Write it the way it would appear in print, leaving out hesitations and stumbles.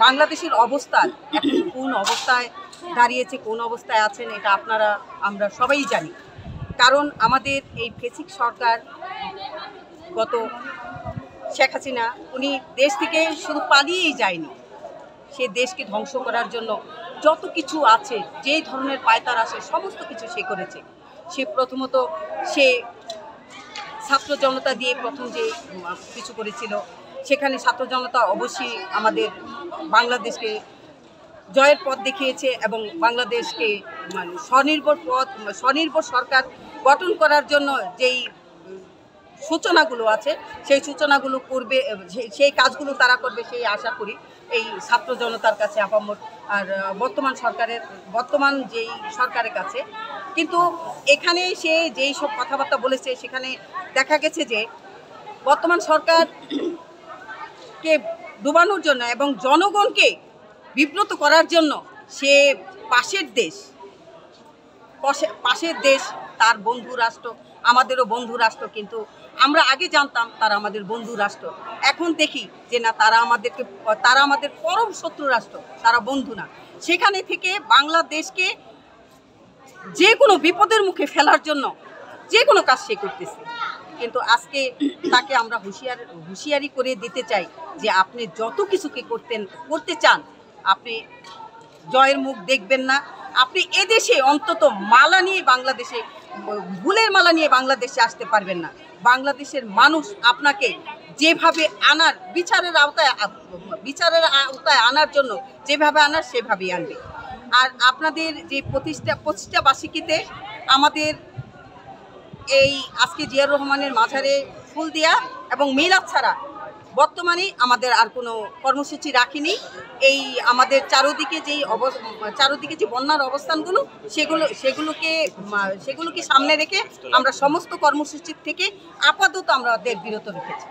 বাংলাদেশের অবস্থা এখন কোন অবস্থায় দাঁড়িয়েছে, কোন অবস্থায় আছেন, এটা আমরা সবাই জানি। কারণ আমাদের এই ফেসিক সরকার, গত শেখ হাসিনা, উনি দেশ থেকে শুধু পালিয়েই যায়নি, সে দেশকে ধ্বংস করার জন্য যত কিছু আছে, যেই ধরনের পায়তারা আসে, সমস্ত কিছু সে করেছে। সে প্রথমত সে ছাত্র জনতা দিয়ে প্রথম যে কিছু করেছিল, সেখানে ছাত্র জনতা অবশ্যই আমাদের বাংলাদেশকে জয়ের পথ দেখিয়েছে এবং বাংলাদেশকে স্বনির্ভর সরকার গঠন করার জন্য যেই সূচনাগুলো আছে, সেই সূচনাগুলো করবে, সেই কাজগুলো তারা করবে, সেই আশা করি এই ছাত্র জনতার কাছে আপামর। আর বর্তমান যেই সরকারের কাছে, কিন্তু এখানে সে যেই সব কথাবার্তা বলেছে, সেখানে দেখা গেছে যে বর্তমান সরকারকে ডুবানোর জন্য এবং জনগণকে বিব্রত করার জন্য সে পাশের দেশ তার বন্ধু রাষ্ট্র, আমাদেরও বন্ধু রাষ্ট্র, কিন্তু আমরা আগে জানতাম তারা আমাদের বন্ধু রাষ্ট্র, এখন দেখি যে না, তারা আমাদের পরম শত্রু রাষ্ট্র, তারা বন্ধু না। সেখানে থেকে বাংলাদেশকে যে কোনো বিপদের মুখে ফেলার জন্য যে কোনো কাজ সে করতেছে। কিন্তু আজকে তাকে আমরা হুঁশিয়ারি করে দিতে চাই যে আপনি যত কিছুকে করতে চান, আপনি জয়ের মুখ দেখবেন না। আপনি এদেশে অন্তত ভুলের মালা নিয়ে বাংলাদেশে আসতে পারবেন না। বাংলাদেশের মানুষ আপনাকে যেভাবে বিচারের আওতায় আনার জন্য যেভাবে আনার, সেভাবেই আনবে। আর আপনাদের যে প্রতিষ্ঠা বার্ষিকীতে আমাদের এই আজকে জিয়াউর রহমানের মাজারে ফুল দেয়া এবং মিলাদ ছাড়া বর্তমানে আমাদের আর কোনো কর্মসূচি রাখিনি। এই আমাদের চারদিকে যে বন্যার অবস্থানগুলো, সেগুলোকে সামনে রেখে আমরা সমস্ত কর্মসূচির থেকে আপাতত আমাদের বিরত রেখেছি।